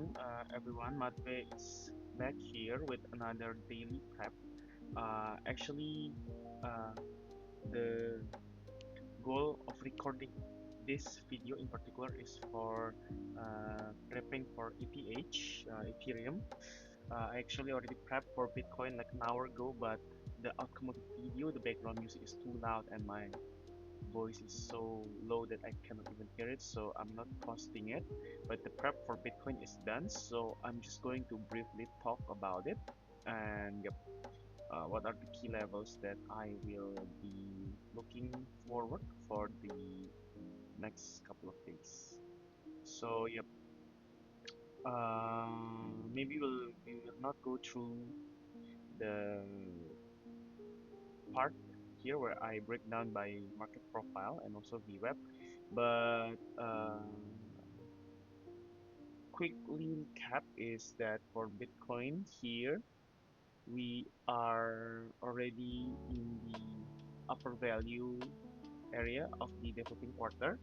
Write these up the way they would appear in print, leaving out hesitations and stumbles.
morning, everyone. Matve is back here with another daily prep. Actually, uh, the goal of recording this video in particular is for prepping for ETH, Ethereum. I actually already prepped for Bitcoin like an hour ago, but the outcome of the video, the background music is too loud and my voice is so low that I cannot even hear it, so I'm not posting it. But the prep for Bitcoin is done, so I'm just going to briefly talk about it. And yep, what are the key levels that I will be looking forward for the next couple of days. So yep, maybe we will not go through the part here where I break down by market profile and also VWAP, but quickly recap is that for Bitcoin here, we are already in the upper value area of the developing quarter.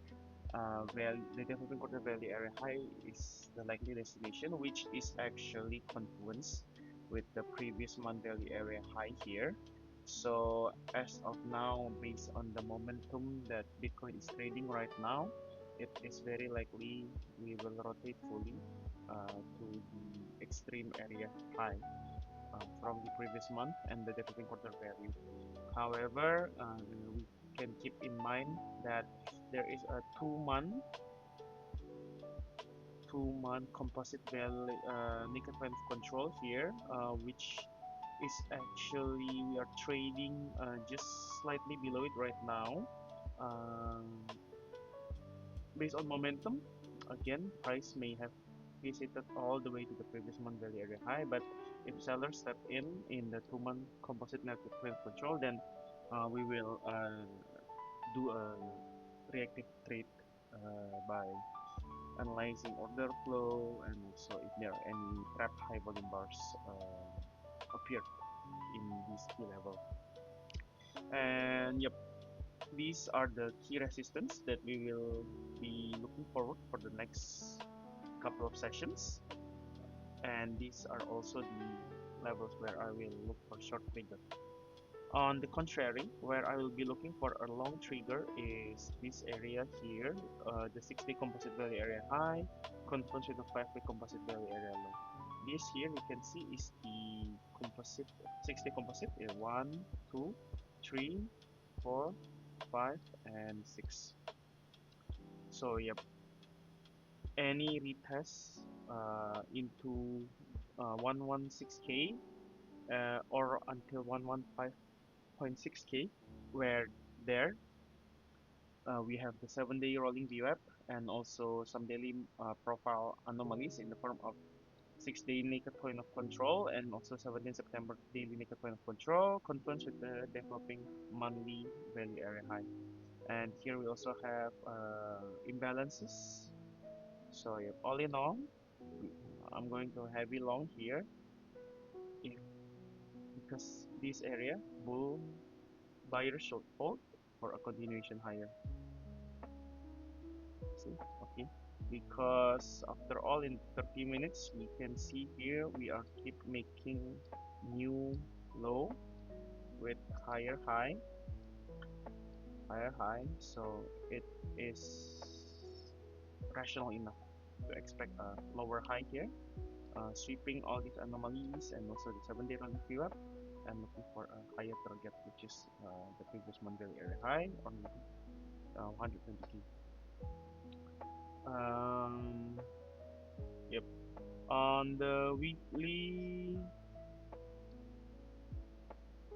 The developing quarter value area high is the likely destination, which is actually confluence with the previous month value area high here. So as of now, based on the momentum that Bitcoin is trading right now, it is very likely we will rotate fully to the extreme area high from the previous month and the developing quarter value. However, we can keep in mind that there is a two-month composite value nickel point of control here, which is actually we are trading just slightly below it right now. Um, Based on momentum, again, price may have visited all the way to the previous month value area high, but if sellers step in the 2-month composite nickel point of control, then we will do a reactive trade by analyzing order flow and also if there are any trap high volume bars appeared in this key level. And yep, these are the key resistance that we will be looking forward for the next couple of sessions. And these are also the levels where I will look for short trigger. On the contrary, where I will be looking for a long trigger is this area here, the 6-day composite value area high, confluence with the 5-day composite value area low. This here you can see is the composite 6-day composite, 1, 2, 3, 4, 5, and 6. So yep, any retest into 116k or until 115.6k, where there we have the 7-day rolling VWAP and also some daily profile anomalies in the form of 6-day naked point of control and also 17 September daily naked point of control confluence with the developing monthly value area high. And here we also have imbalances. So yeah, all in all, I'm going to heavy long here if because this area bull buyer should hold for a continuation higher. See, okay, because after all in 30 minutes we can see here we are keep making new low with higher high, so it is rational enough to expect a lower high here, sweeping all these anomalies and also the 7-day rolling VWAP and looking for a higher target, which is the previous monthly area high on 120k. Um, yep. On the weekly,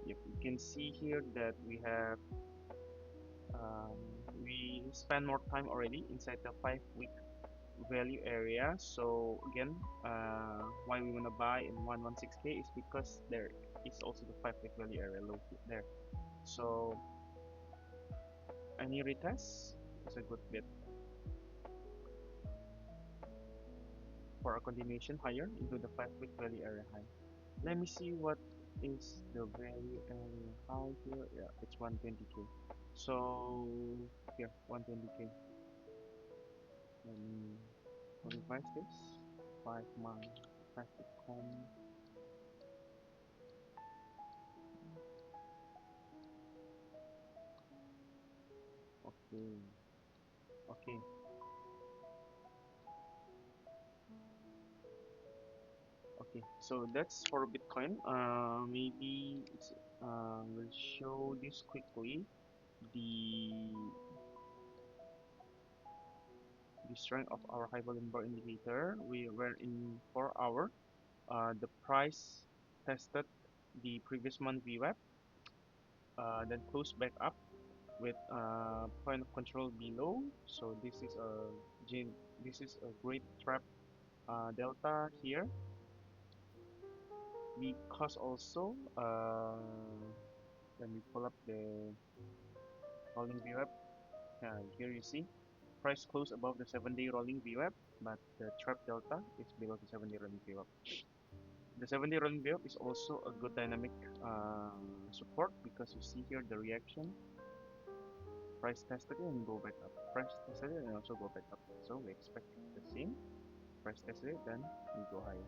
yep, you can see here that um, we spend more time already inside the 5-week value area. So again, why we wanna buy in 116k is because there is also the 5-week value area low there. So any retest is a good bet for a continuation higher into the 5-week value area high. Let me see what is the value area high here. Yeah, it's 120k. So here 120k. Let me modify this 5-month traffic com. Okay, okay, okay. So that's for Bitcoin. Maybe we'll show this quickly. The the strength of our high volume bar indicator. We were in 4 hour. The price tested the previous month VWAP, then closed back up with point of control below. So this is a great trap delta here, because also when we pull up the rolling VWAP, here you see price close above the 7-day rolling VWAP, but the trap delta is below the 7-day rolling VWAP. The 7-day rolling VWAP is also a good dynamic support, because you see here the reaction. Price tested it and go back up. Price tested it and also go back up. So we expect the same. Price tested it, then we go higher.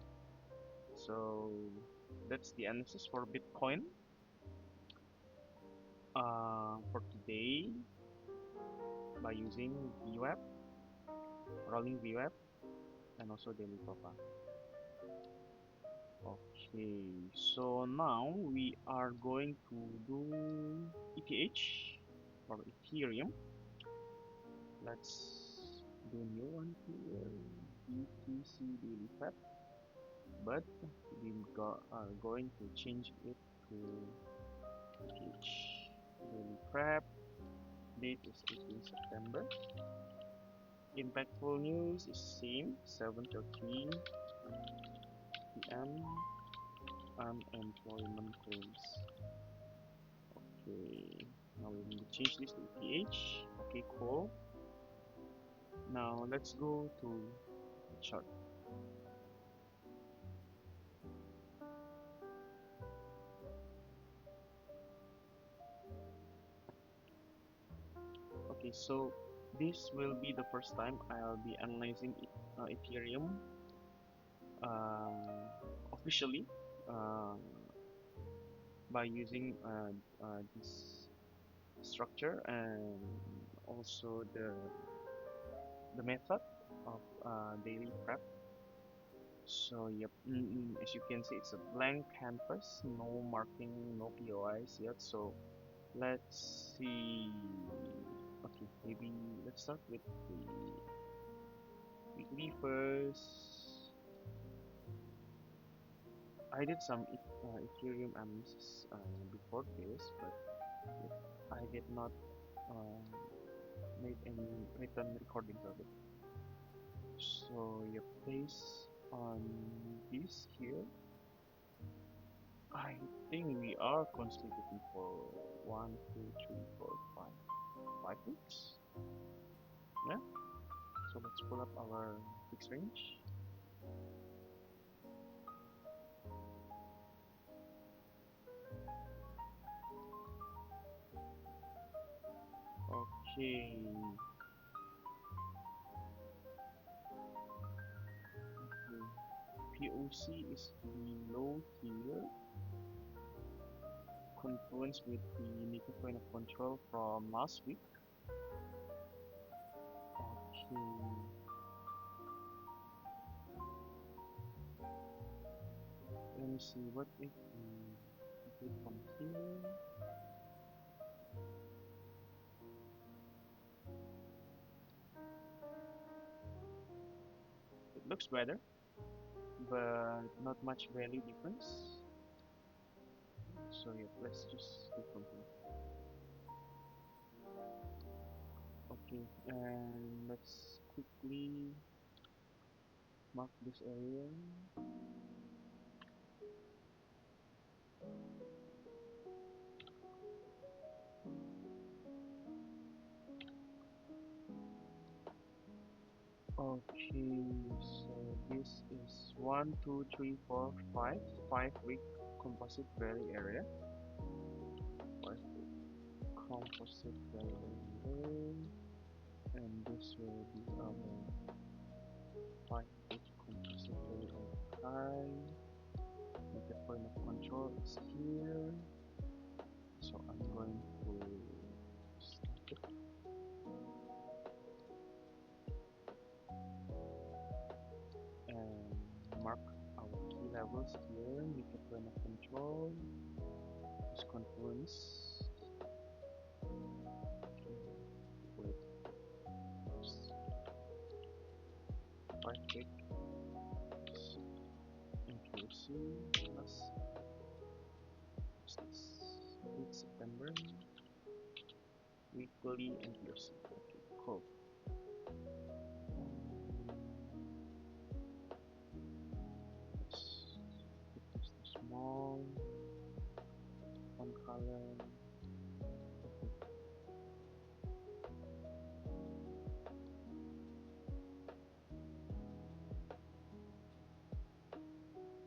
So that's the analysis for Bitcoin for today by using VWAP, rolling VWAP, and also daily profile. Okay, so now we are going to do ETH or Ethereum. Let's do a new one here, BTC daily prep, but we are going to change it to ETH daily prep. Date is 18 September. Impactful news is same, 7:13 p.m. Unemployment claims. Okay, now we need to change this to ETH. Okay, cool. Now let's go to the chart. Okay, so this will be the first time I'll be analyzing Ethereum officially by using this structure and also the method of daily prep. So yep, as you can see, it's a blank canvas, no marking, no POIs yet. So let's see. Okay, maybe let's start with the weekly first. I did some Ethereum analysis before this, but I did not make any written recordings of it. So yep, based on this here, I think we are consolidating for 1, 2, 3, 4, 5 weeks. Yeah. So let's pull up our fixed range. Okay. POC is below here, confluence with the nickel point of control from last week. Okay. Let me see what if we take from here. It looks better, but not much value difference. So yeah, let's just take from here. Okay, and let's quickly mark this area. Okay, so this is 1, 2, 3, 4, 5 week composite value area. 5-week composite value area, and this will be our 5-week composite value high. Make a point of control is here. So I'm going to start it and mark our key levels here. Make a point of control. This confluence. Wait. 5 tick accuracy plus what's this? 8 September weekly accuracy. Okay, cool. Let's put this to small, one color. Okay.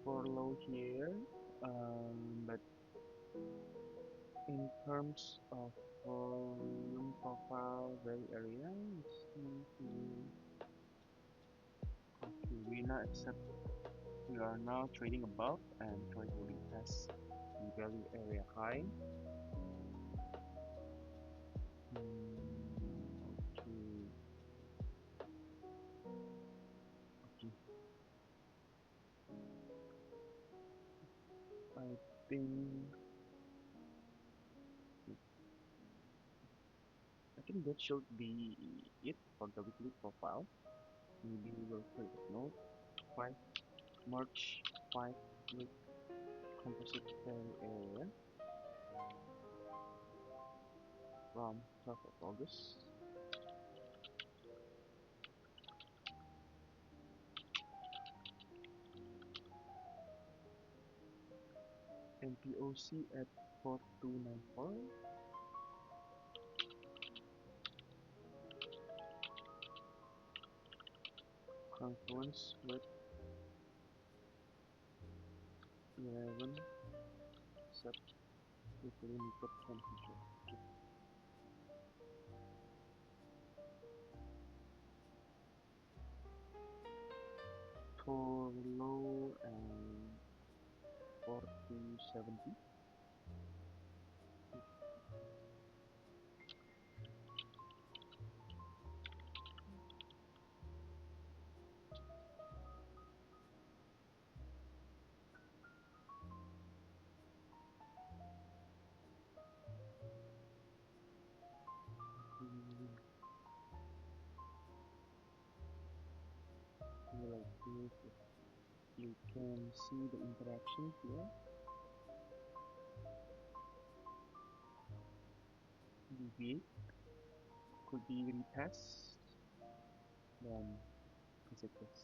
For low here, but in terms of volume profile value area, it's going to okay. We are now trading above and try to retest the value area high. Okay. Okay. I think that should be it for the weekly profile. Maybe we will create a note 5 March 5 week composite value area from 12th of August. MPOC at 4294. Confluence with 11 Sept weekly naked trend control. Okay. For low and 4070. Like this, you can see the interaction here. Deviate could be retest, then visit this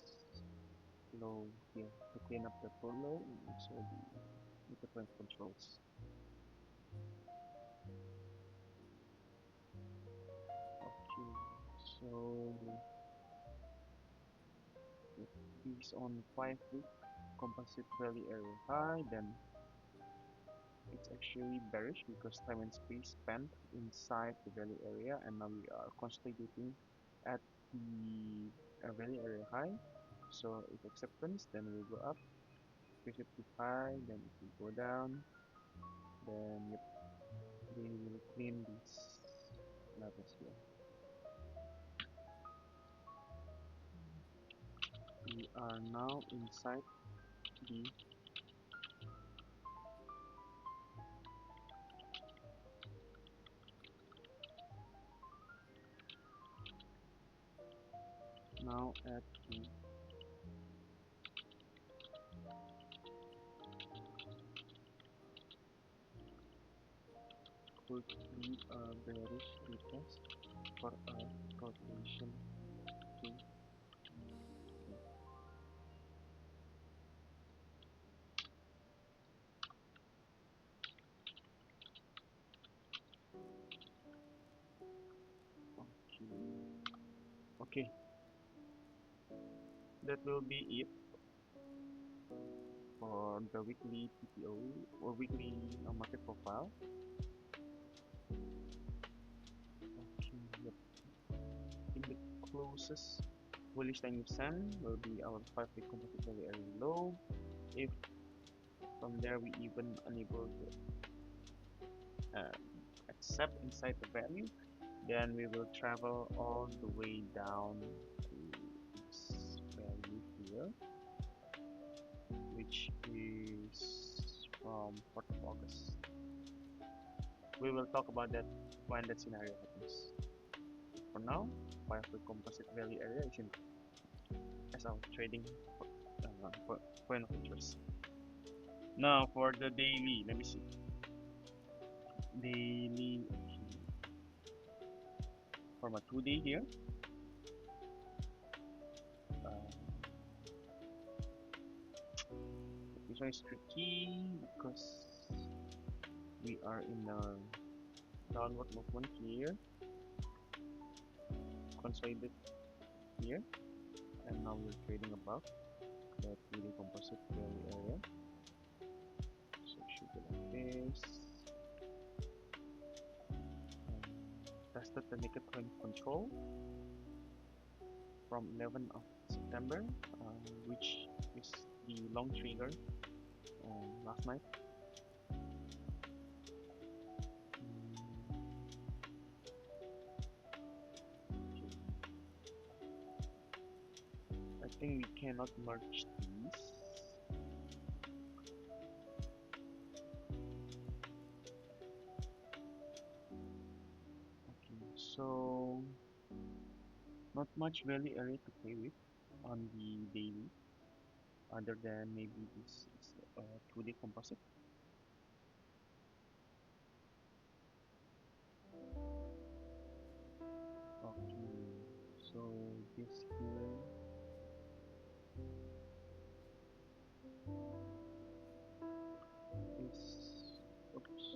low here to clean up the full low and also the different controls. Okay, so if it's on 5 week composite value area high, then it's actually bearish because time and space spent inside the value area, and now we are consolidating at the value area high. So if acceptance, then we'll go up 350 high, then if we go down, then yep, they will clean these levels here. We are now inside the now at the could be a bearish retest for a rotation to okay. Okay, that will be it for the weekly PTO or weekly market profile. Okay, yep. I think the closest bullish line in sun will be our 5 week composite value area low. If from there we even unable to accept inside the value, then we will travel all the way down to this value here, which is from 4th of August. We will talk about that when that scenario happens. For now, Firefly composite value area is in as our trading point of interest. Now for the daily, let me see. Daily from a 2-day here. This one is tricky because we are in a downward movement here, consolidate here, and now we're trading above that 2-day composite value area. So it should be like this. Tested the naked coin control from 11th of September, which is the long trigger last night. I think we cannot merge these. Okay, so not much value area to play with on the daily, other than maybe this is a 2-day composite. Okay, so this here is, oops,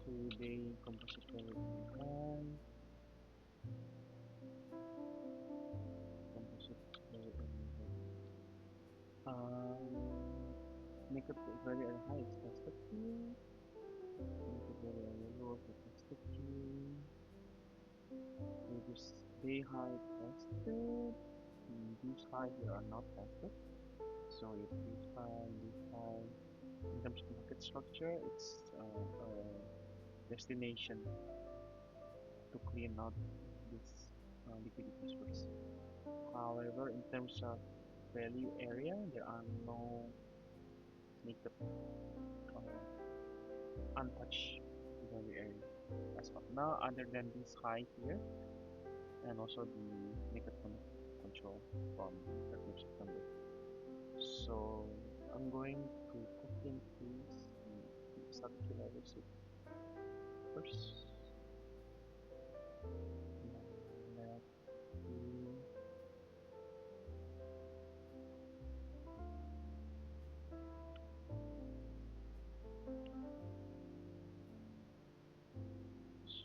two-day composite value high, composite value naked value area high is tested here, naked value area low is tested here, this day high tested, these high here are not tested, so if this high, in terms of market structure, it's a destination to clean out this liquidity source. However, in terms of value area, there are no naked untouched value area as of now, other than this high here and also the naked control from 30th of September. So I'm going to copy and paste the circular receipt first.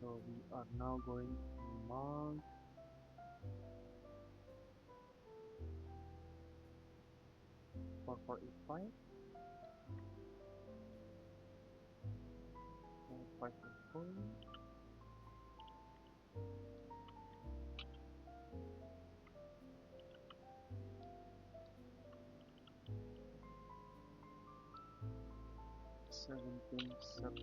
So we are now going to mark for 485, 544, Sept,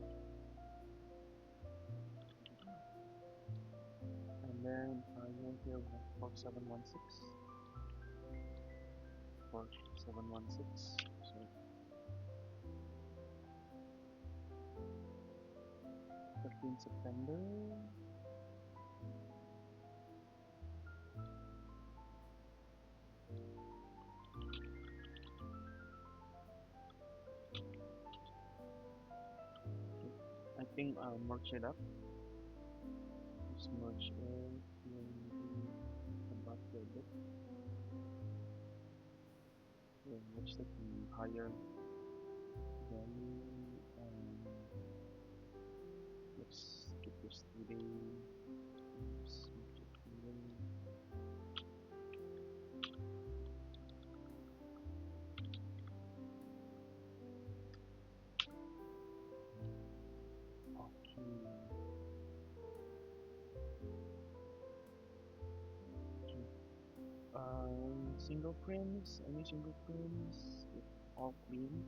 and then here we have 4716, 4716. So 13th September. I think I'll merge it up. Just merge it above a bit. Yeah, merge the higher value, and let's keep this 2-day. Single frames, any single frames, it's all clean.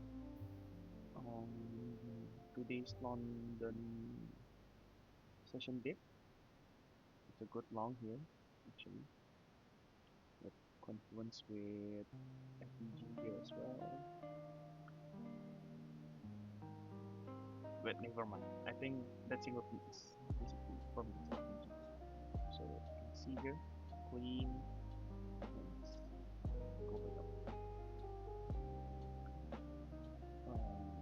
Today's London session dip, it's a good long here, actually. With confluence with FEG here as well. But never mind. I think that single peak is basically from the FEG. So you can see here, clean. Let's go back up.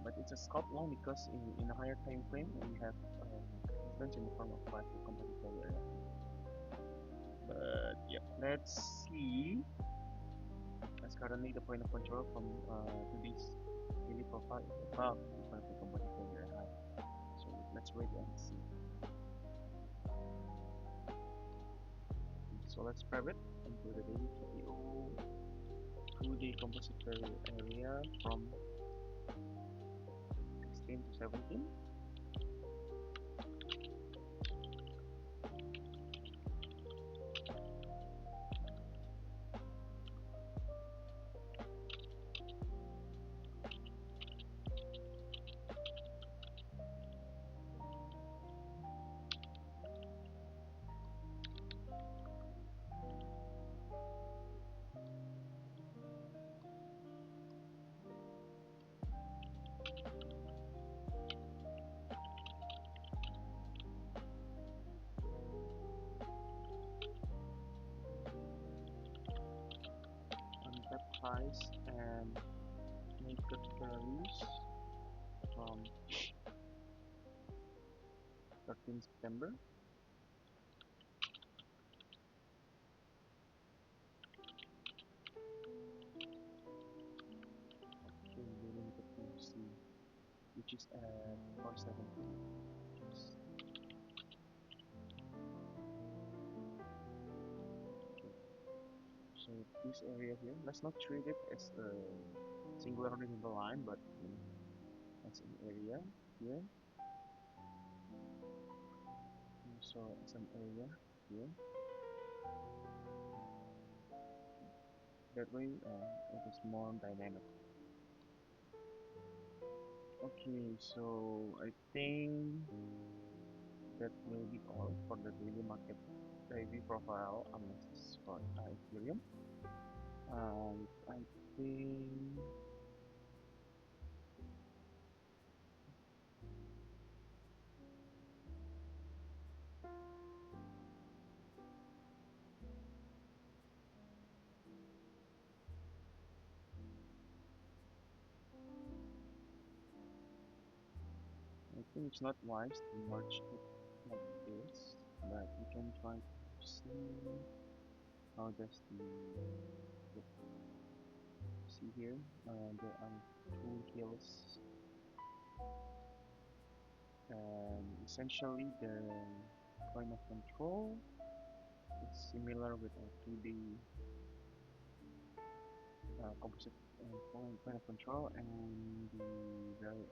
But it's a scalp long because in a higher time frame we have resistance in the form of 5 composite value area. But yeah, let's see. As currently the point of control from today's daily profile is above the 5 composite value area high. So let's wait and see. So let's grab it into the daily TPO 2-day composite value area from 16 to 17. Untapped highs and naked values from 13 September. Okay, we need to see which is at 470. Okay. So this area here, let's not treat it as a singular horizontal line, but you know, as an area here. So as an area here. That way, it is more dynamic. Okay, so I think that will be all for the daily market daily profile analysis for Ethereum. I think it's not wise to merge it like this, but we can try to see how does the see here. There are two hills, and essentially the point of control is similar with a 2D composite point of control, and the very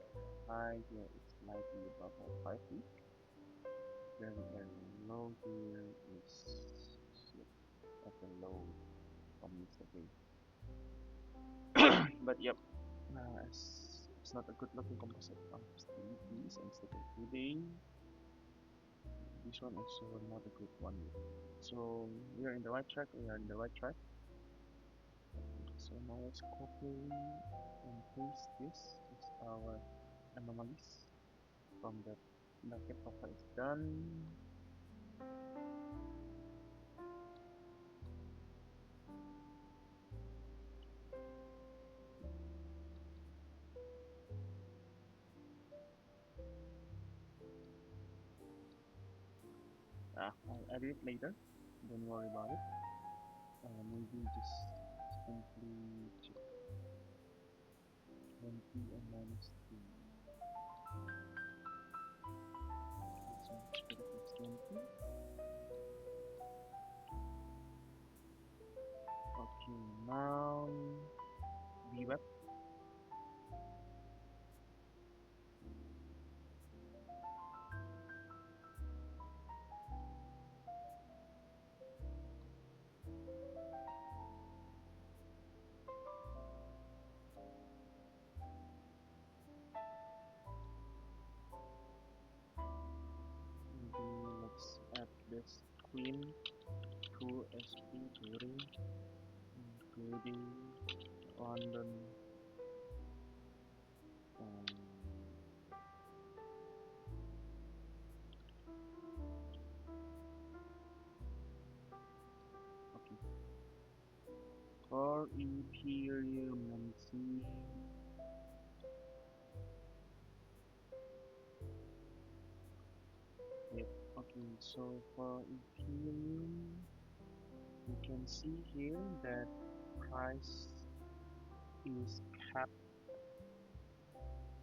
high here is slightly above 5 feet. Very low here is at the low from yesterday. But yep, it's not a good looking composite of stabilities and today. This one also not a good one. So we are in the right track. So now let's copy and paste this as our anomalies from the market profile is done. I'll edit it later. Don't worry about it. Maybe just simply check 20 and minus 2. So let's put it as 20. Okay, now VWAP. between two SP during including London okay. For Ethereum, let me see. Yep. Okay, so for Ethereum, you can see here that price is capped.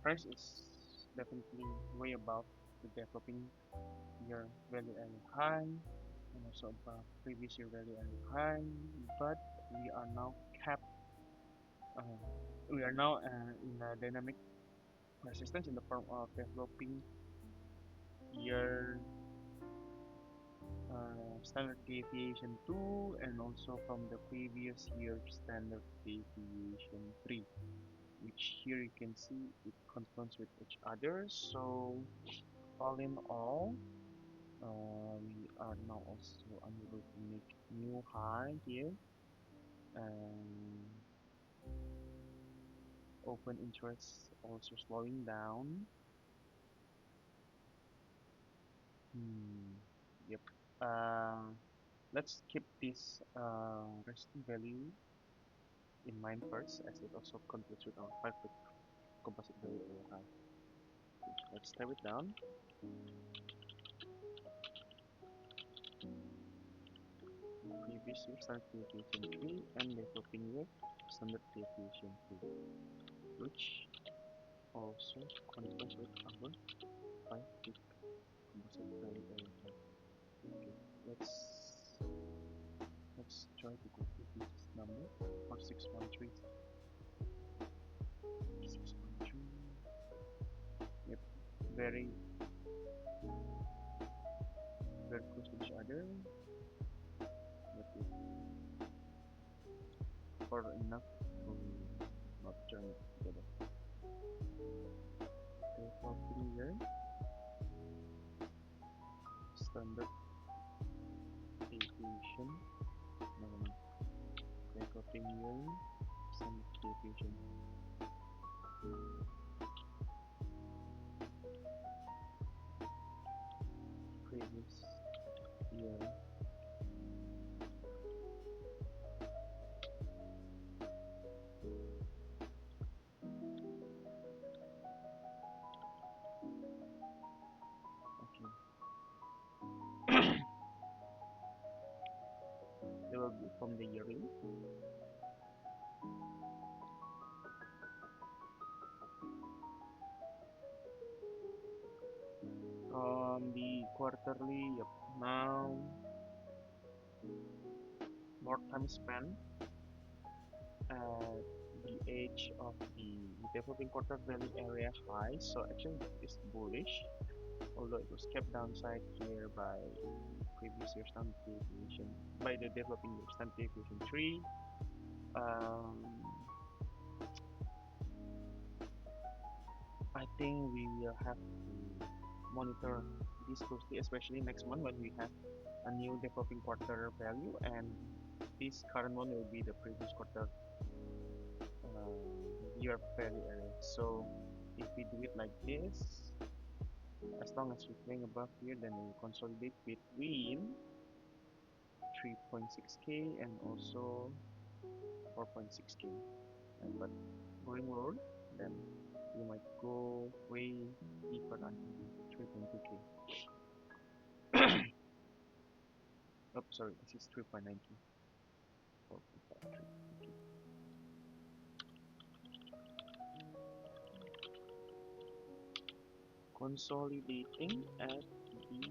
Price is definitely way above the developing year value area high and also above previous year value area high, but we are now capped. Uh, we are now in a dynamic resistance in the form of developing year standard deviation 2 and also from the previous year standard deviation 3, which here you can see it confronts with each other. So all in all, we are now also unable to make new high here, and open interest also slowing down. Yep. Let's keep this resting value in mind first, as it also conflicts with our 5-week composite value area high. Let's step it down. Previous year standard deviation 3 and developing year standard deviation 2, which also conflicts with our 5-week composite value area high. Okay, let's try to go to this number for 613. 613. Yep, very close to each other, but it's far enough to not join it together. Developing year standard deviation. No, developing year standard deviation. Previous year. Okay. It will be from the yearly. From the quarterly, yep. Now more time spent at the edge of the developing quarter value area high, so actually it's bullish, although it was kept downside here by previous year standard deviation, by the developing year standard deviation 3. I think we will have to monitor this closely, especially next month when we have a new developing quarter value, and this current one will be the previous quarter year value area. So if we do it like this, as long as we're playing above here, then we consolidate between 3.6k and also 4.6k. But going lower, then you might go way deeper until 3.2k. Oh, sorry, this is 3.9k. 4.53. Okay. Consolidating at the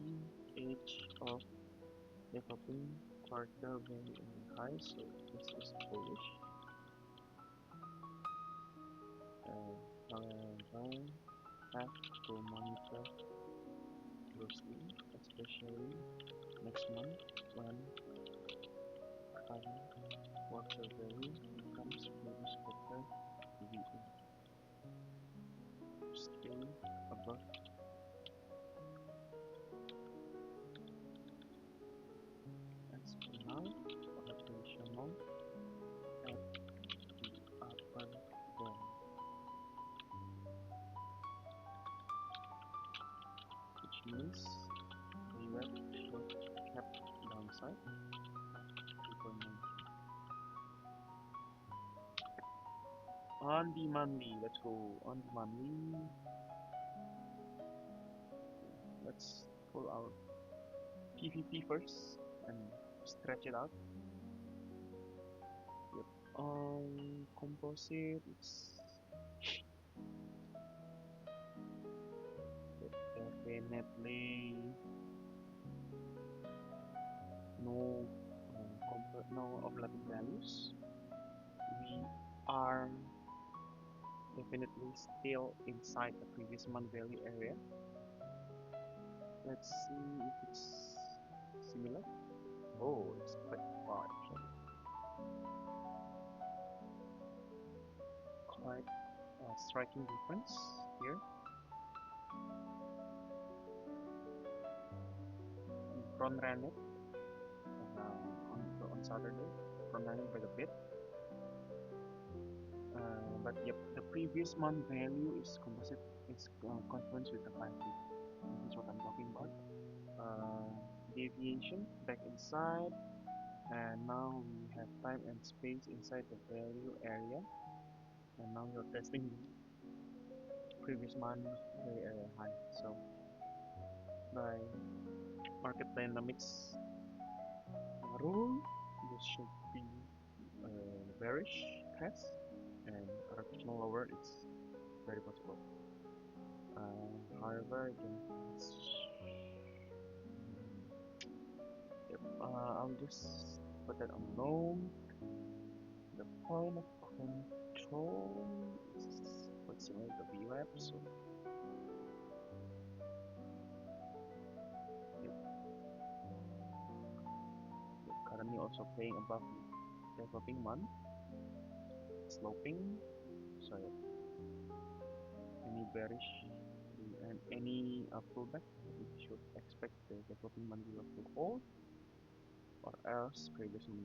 edge of developing quarter value high, so this is bullish. However, have to monitor closely, especially next month when current quarter value becomes previous quarter VWAP. Stay above means VWAP short cap downside 3.9. On the monthly, let's go on the monthly. Let's pull our PVP first and stretch it out. Yep. On composite, it's definitely no no overlapping values. We are definitely still inside the previous month value area. Let's see if it's similar. Oh, it's quite far actually. Quite a striking difference here. We front ran it on Saturday, front ran it by a bit. But yep, the previous month value is composite, is confluence with the 5-week. This is what I'm talking about. Deviation back inside, and now we have time and space inside the value area, and now we're testing the previous month value area high. So by market dynamics rule, this should be bearish test, and correctional lower, it's very possible. However, again, yep, I'll just put that on low. The point of control is quite similar to VWAP, so yep. We're currently also playing above the developing month, sloping, so yep. Any bearish and any pullback, we should expect the developing month to hold, or else previous month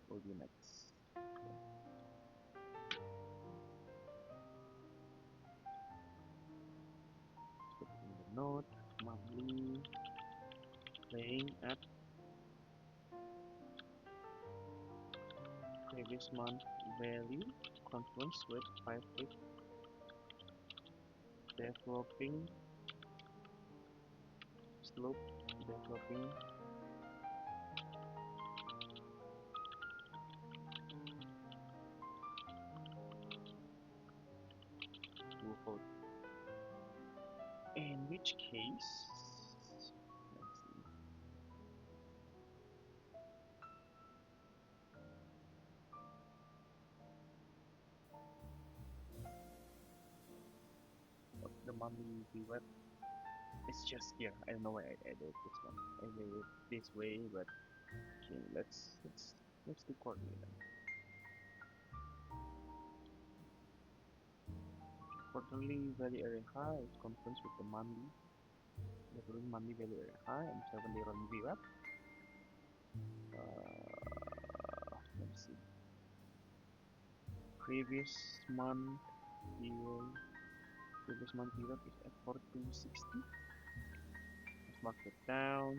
will be next. Put it in the note, monthly playing at previous month value, confluence with 5-week developing slope, developing to hold. In which case, let's see. The monthly VWAP is just here. I don't know why I added this one. I did it this way, but okay, let's do quarterly then. Quarterly value area high is confluence with the monthly. Developing monthly value area high and 7-day rolling VWAP. Let's see. Previous month VWAP is at 4260. Let's mark it down.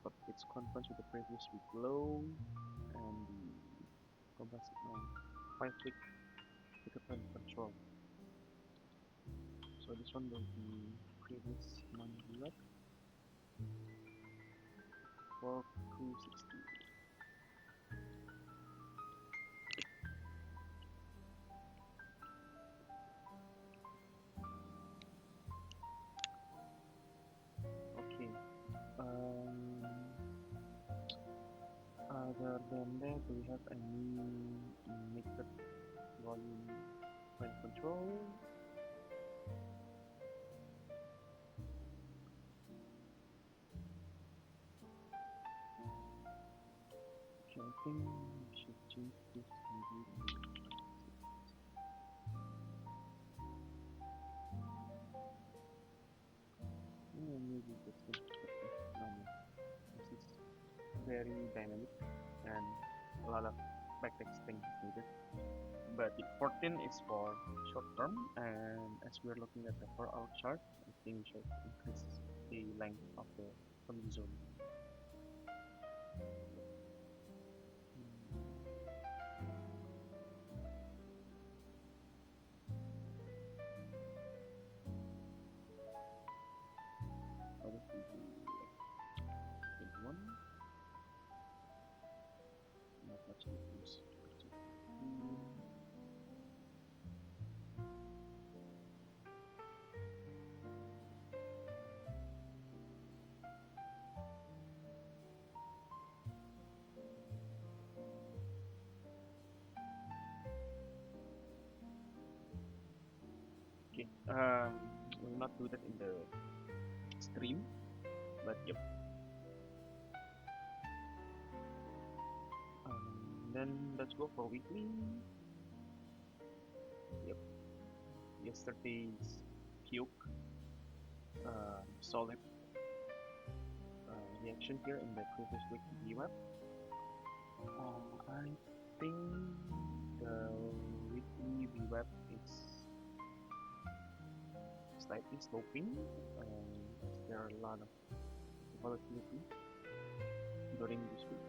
But it's confluence with the previous week low and the 5-week trend control. So this one will be previous month VWAP 4260. Okay. Other than that, do we have any mixed volume trend control? Okay, I think we should change this maybe. Maybe this one. No, this is very dynamic and a lot of backtext thing is needed. But the 14 is for short term, and as we're looking at the 4-hour chart, I think we should increase the length of the funding zone. What is the one? Not much difference. Okay, we'll not do that in the stream, but yep. Then let's go for weekly. Yep, yesterday's puke, solid reaction here in the previous week VWAP. I think the weekly VWAP is slightly sloping. There are a lot of volatility during this week,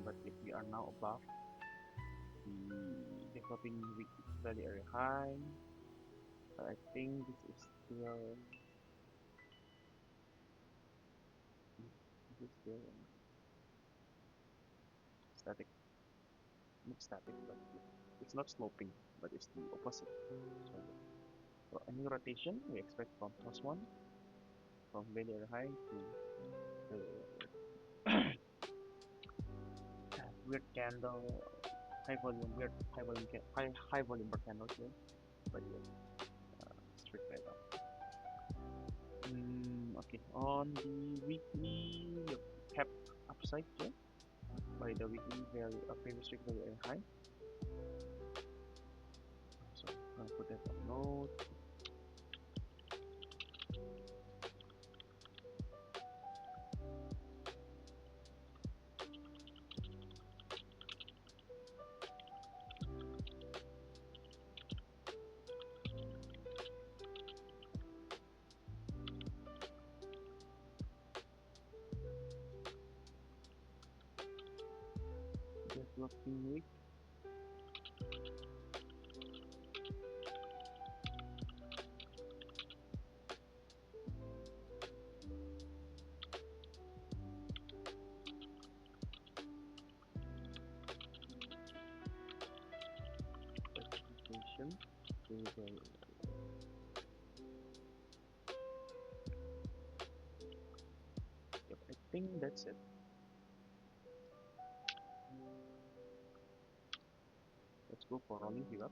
but if we are now above the developing week value area high, I think this is still static, not static, but it's not sloping, but it's the opposite. So any rotation we expect from +1 from value area high to the weird candle, high volume, high volume per candle here, but yeah, straight right up. Okay, on the weekly, you kept upside here by the weekly value, previous week value area high. So I'll put that on note. Developing week. Specification to the yep, I think that's it. Let's go for rolling VWAP.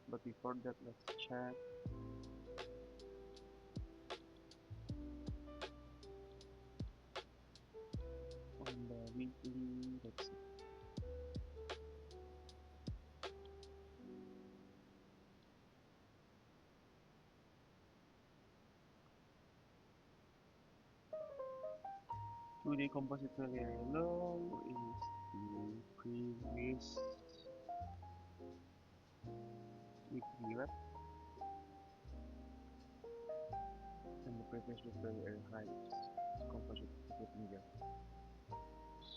But before that, let's check on the weekly. Let's see. Today composite value area low is the previous week VWAP, and the previous week value area high is composite getting there.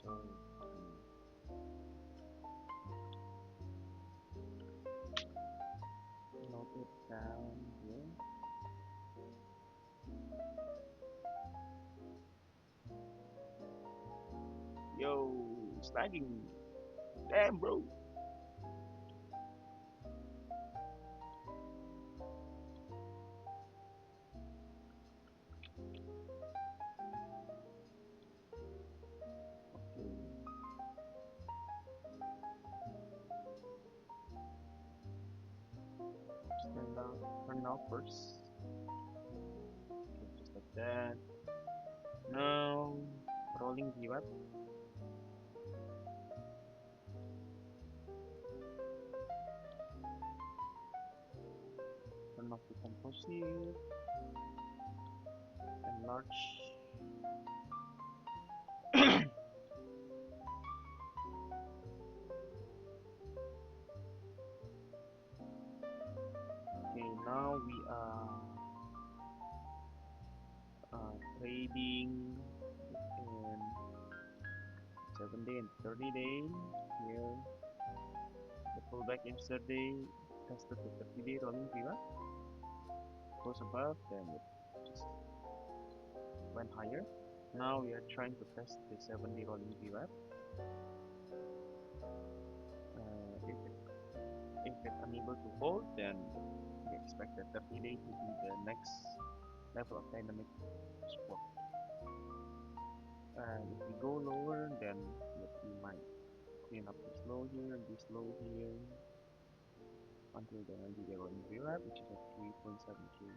So note it down here. Yo, it's lagging. Damn, bro. Okay. Stand out. Turn out first. Okay, just like that. Now, rolling VWAP. Turn off the composite. Enlarge. now we are trading in 7-day and 30-day. Here, the pullback yesterday tested the 30-day rolling VWAP, close above, then it just went higher. Now we are trying to test the 7-day rolling VWAP. If it's unable to hold, then we expect the 30-day to be the next level of dynamic support. And if we go lower, then we might clean up this low here and this low here until the 90-day rolling VWAP, which is at 3.72.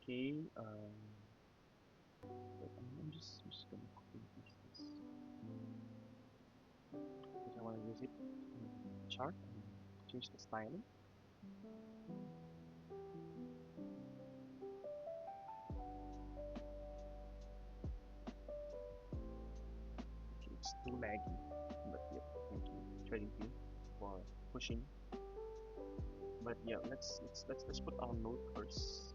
Okay, but I'm just gonna copy this because I want to use it in the chart and change the styling. Okay, it's too laggy, but yeah, thank you, trading view, for pushing. But yeah, let's put our node first.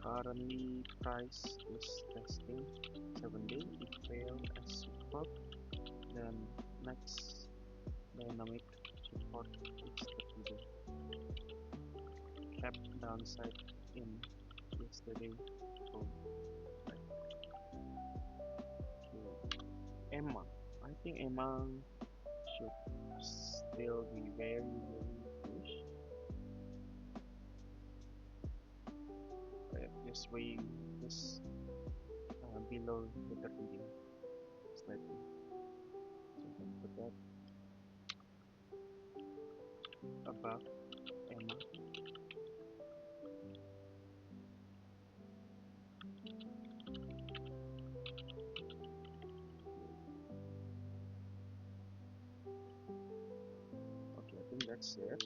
Currently, price is testing 7-day. It failed as support. Then next dynamic support is 30-day. Kept downside in yesterday. So, right. Okay. Emma. I think Emma should still be very bullish. Just way just below the 30-day slightly. So we can put that above Emma. Okay, I think that's it.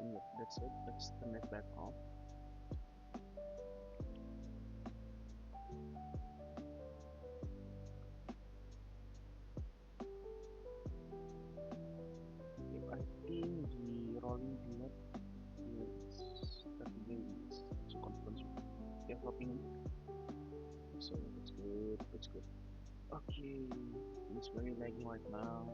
Yep, that's it. Let's turn it back off. Yep, I think the rolling VWAP here is 30-day is also confirms with developing, so that's good. That's good. Okay, it's very lagging right now.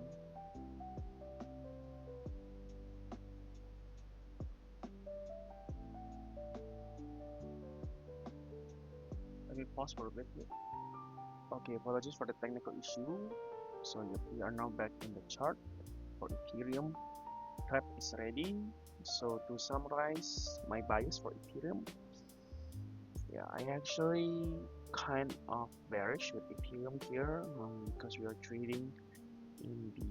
Let me pause for a bit here. Okay, apologies for the technical issue. So yep, we are now back in the chart for Ethereum. Trap is ready. So to summarize my bias for Ethereum, yeah, I actually kind of bearish with Ethereum here because we are trading in the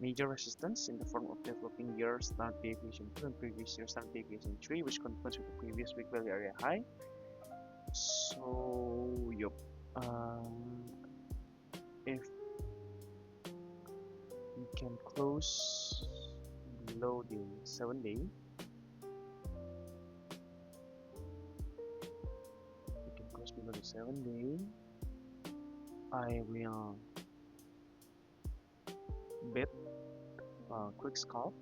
major resistance in the form of developing year standard deviation 2 and previous year standard deviation 3, which confirms with the previous week value area high. So yep, if we can close below the 7-day, we can close below the 7-day, I will bet quick scalp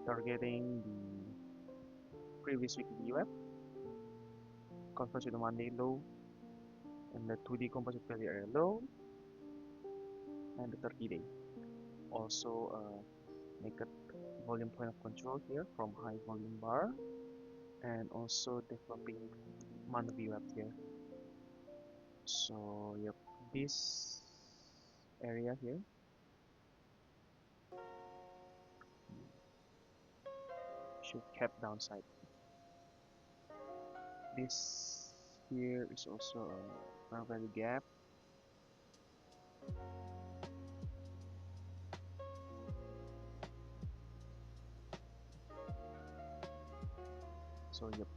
targeting the previous week VWAP, confirms with the Monday low and the 2D composite value area low and the 30-day. Also make a volume point of control here from high volume bar, and also developing month VWAP here. So yep, this area here should cap downside. This here is also a fair value gap. So yep,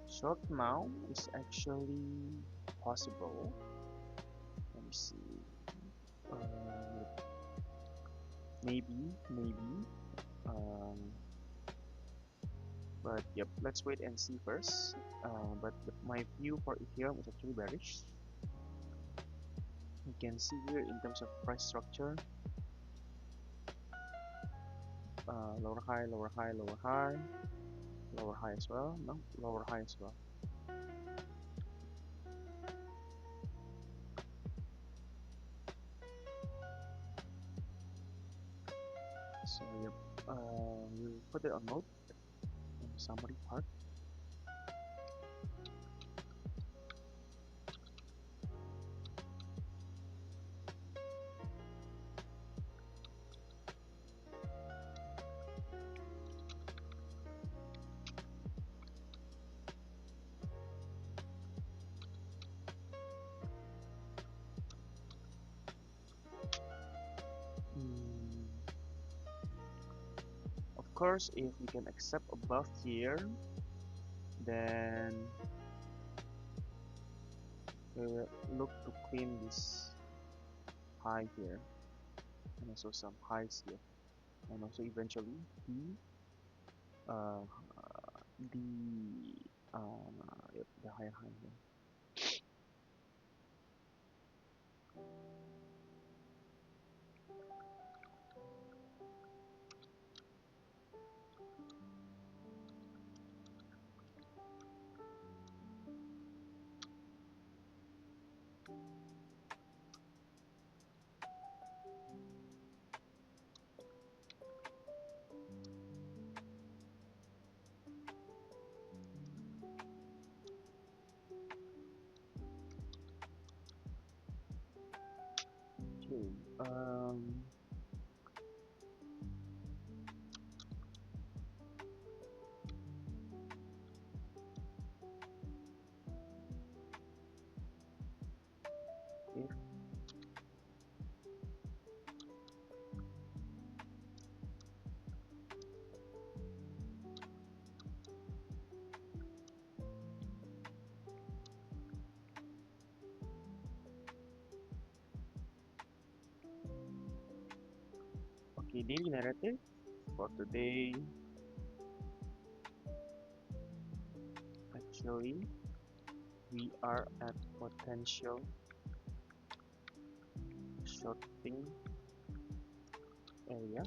short now is actually possible, and me see. Maybe. Um, but yep, let's wait and see first. But my view for Ethereum is actually bearish. You can see here in terms of price structure, lower high, lower high, lower high, lower high as well. No, lower high as well. So yep, we'll put it on mode in the summary part. Mm, of course, if we can accept above here, then we will look to clean this high here and also some highs here, and also eventually uh, the yep, the higher high here. Okay. If okay, daily narrative for today. Actually, we are at potential shorting area.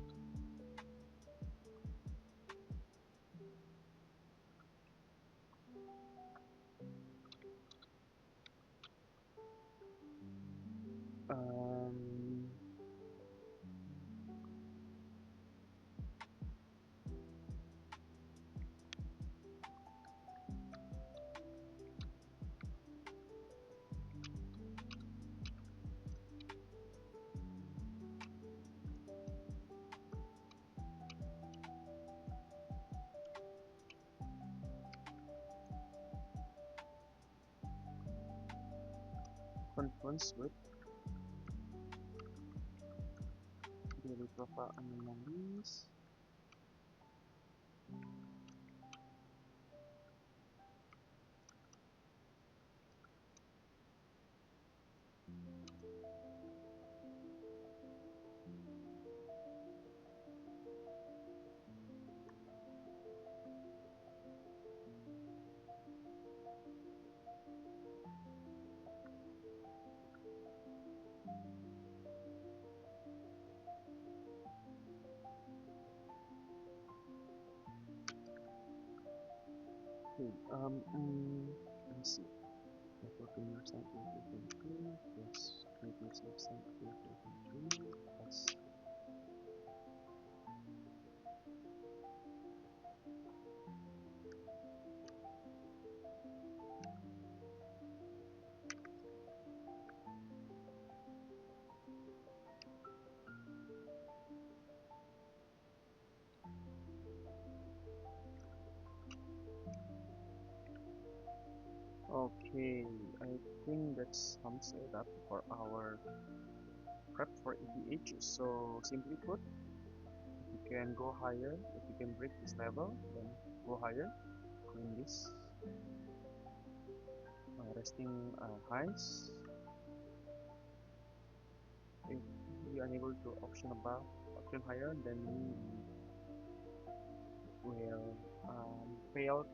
Um, confluence with daily profile anomalies. Okay, let me see. Equal to your sign equal to 2 plus previous sign equal to 3 plus. Okay, I think that sums it up for our prep for ETH. So simply put, if you can go higher, if you can break this level, then go higher, clean this resting highs, if we are unable to option above, option higher, then we will fail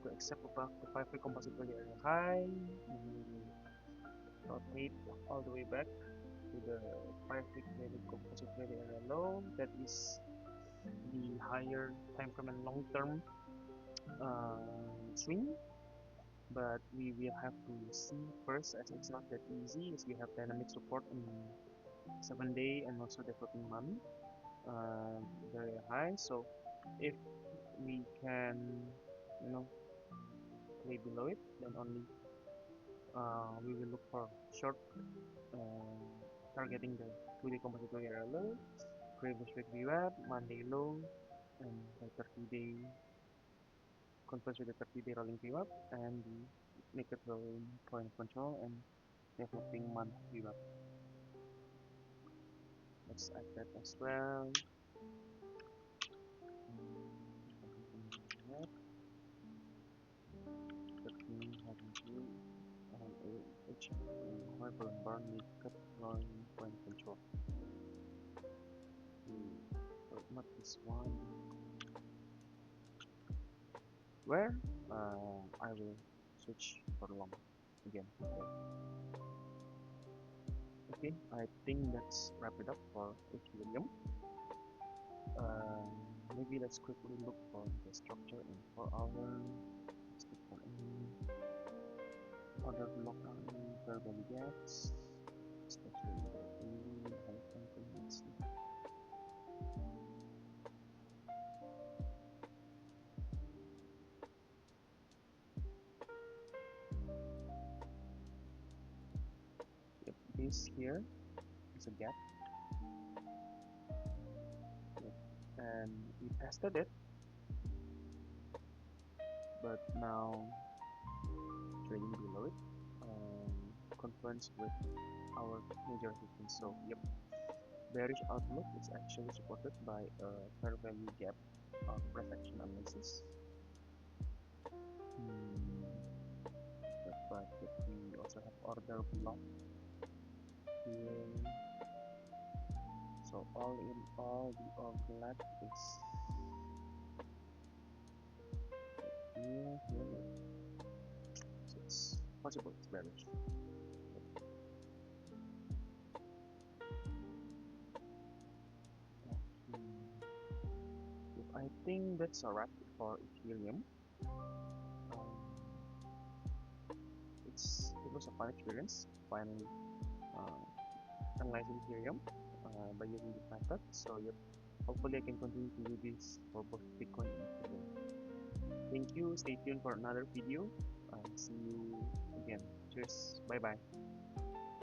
to accept above the 5-week composite value area high. We will rotate all the way back to the 5-week value composite value area low. That is the higher time frame and long term swing. But we will have to see first, as it's not that easy, as we have dynamic support in 7-day and also developing month very high. So if we can, you know, play below it, then only we will look for short targeting the 2-day composite value area low, previous week VWAP, Monday low, and the 30-day converge with the 30-day rolling VWAP and the naked rolling point of control and developing month VWAP. Let's add that as well. 13 having two and H however bar naked rolling point control. Not this one. Where I will switch for long again. Okay, I think that's wrap it up for Ethereum. Maybe let's quickly look for the structure in 4 hour. Let's look for any other block fair value gaps, especially the high something. Let's see. Yep, this here is a gap. Yep. And we tested it, but now trading below it confluence with our major resistance. So yep, bearish outlook is actually supported by a fair value gap of price action analysis. But we also have order block here. So all in all, the overlap is here. So it's possible it's bearish. I think that's a wrap for Ethereum. It was a fun experience finally analyzing Ethereum by using this method. So yep, hopefully I can continue to do this for both Bitcoin and Ethereum. Thank you. Stay tuned for another video. See you again. Cheers. Bye bye.